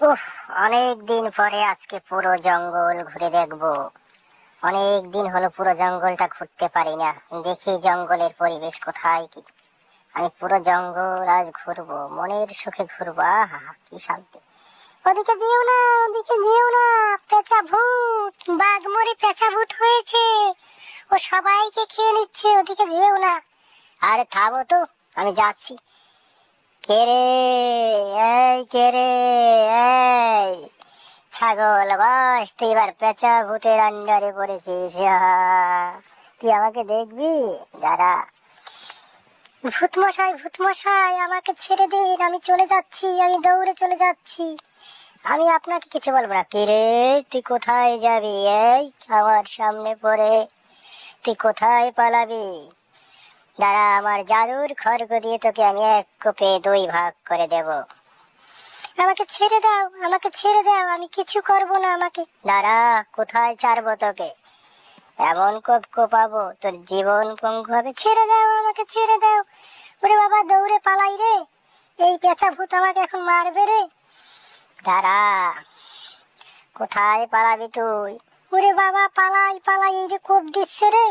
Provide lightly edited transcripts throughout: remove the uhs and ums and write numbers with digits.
উফ, অনেক দিন পরে আজকে পুরো জঙ্গল ঘুরে দেখবো। অনেক দিন হলো পুরো জঙ্গলটা ঘুরতে পারি না। দেখি জঙ্গলের পরিবেশ কোথায় কি। আমি পুরো জঙ্গল আজ ঘুরবো, মনের সুখে ঘুরবো। আহা কি শান্তি। ওদিকে যেও না, ওদিকে যেও না। পেঁচা ভূত, বাঘ মরে পেঁচা ভূত হয়েছে। ও সবাইকে খেয়ে নিচ্ছে, ওদিকে যেও না। আরে থামো তো, আমি যাচ্ছি। কে রে? এই কে রে? এই ছাগল বাস, তুই এবার পেঁচা ভূতের আন্ডারে পড়েছিস। তুই আমাকে দেখবি? দাঁড়া। ভূত মশাই, ভূত মশাই, আমাকে ছেড়ে দিন, আমি চলে যাচ্ছি, আমি দৌড়ে চলে যাচ্ছি। আমি আপনাকে কিছু বলবো না। কে রে? তুই কোথায় যাবি? এই আমার সামনে পড়ে তুই কোথায় পালাবি? দাঁড়া, আমার জাদুর খড়গ দিয়ে তোকে আমি এক কোপে দুই ভাগ করে দেব। আমাকে ছেড়ে দাও, আমাকে ছেড়ে দাও, আমি কিছু করব না। আমাকে দাঁড়া, কোথায় ছাড়বো তোকে? এমন কোপ কোপাবো তোর জীবন পঙ্গু হবে। ছেড়ে দাও, আমাকে ছেড়ে দাও। ওরে বাবা, দৌড়ে পালাই রে। এই পেঁচা ভূত আমাকে এখন মারবে রে। দাঁড়া, কোথায় পালাবি তুই? ওরে বাবা, পালাই পালাই, এই রে কোপ দিচ্ছে রে।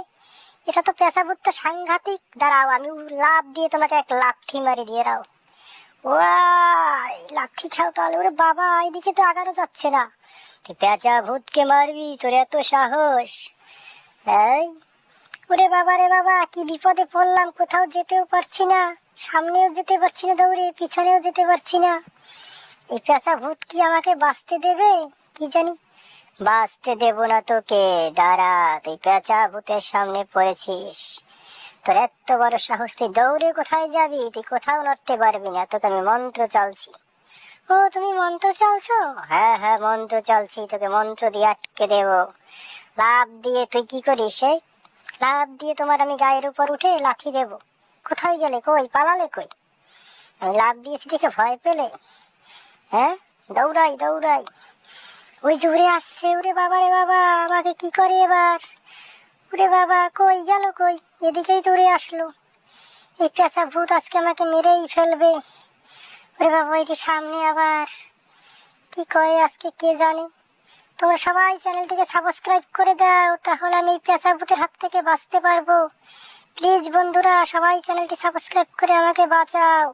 এটা তো পেঁচা ভূত তো সাংঘাতিক। দাঁড়াও, আমি লাফ দিয়ে তোমাকে এক লাথি মারি দিয়ে দাও। ওয়াই, লাঠি খাও তাহলে। ওরে বাবা, এদিকে তো আগানো যাচ্ছে না। তুই পেঁচা ভূতকে মারবি? তোর এত সাহস? এই, ওরে বাবা রে বাবা, কি বিপদে পড়লাম। কোথাও যেতেও পারছি না, সামনেও যেতে পারছি না, দৌড়ে পিছনেও যেতে পারছি না। এই পেঁচা ভূত কি আমাকে বাঁচতে দেবে? কি জানি। বাঁচতে দেব না তোকে। দাঁড়া, তুই পেঁচা ভূতের সামনে পড়েছিস। তোর এত বড় সাহস, তুই দৌড়ে কোথায় যাবি? তুই কোথাও নড়তে পারবি না, তোকে আমি মন্ত্র চালছি। ও, তুমি মন্ত্র চালছো? হ্যাঁ হ্যাঁ, মন্ত্র চালছি, তোকে মন্ত্র দিয়ে আটকে দেব। লাফ দিয়ে তুই কি করিস? সেই লাফ দিয়ে তোমার আমি গায়ের উপর উঠে লাথি দেব। কোথায় গেলে? কই পালালে? কই আমি লাফ দিয়েছি দেখে ভয় পেলে? হ্যাঁ, দৌড়াই দৌড়াই। ওই যে উড়ে আসছে। ওরে বাবা রে বাবা, আমাকে কি করে এবার? ওরে বাবা, কই গেল? কই এদিকেই তো উড়ে আসলো। এই পেঁচা ভূত আজকে আমাকে মেরেই ফেলবে। ওরে বাবা, এই যে সামনে আবার কি করে আজকে কে জানে। তোমরা সবাই চ্যানেলটিকে সাবস্ক্রাইব করে দাও, তাহলে আমি এই পেঁচা ভূতের হাত থেকে বাঁচতে পারবো। প্লিজ বন্ধুরা, সবাই চ্যানেলটি সাবস্ক্রাইব করে আমাকে বাঁচাও।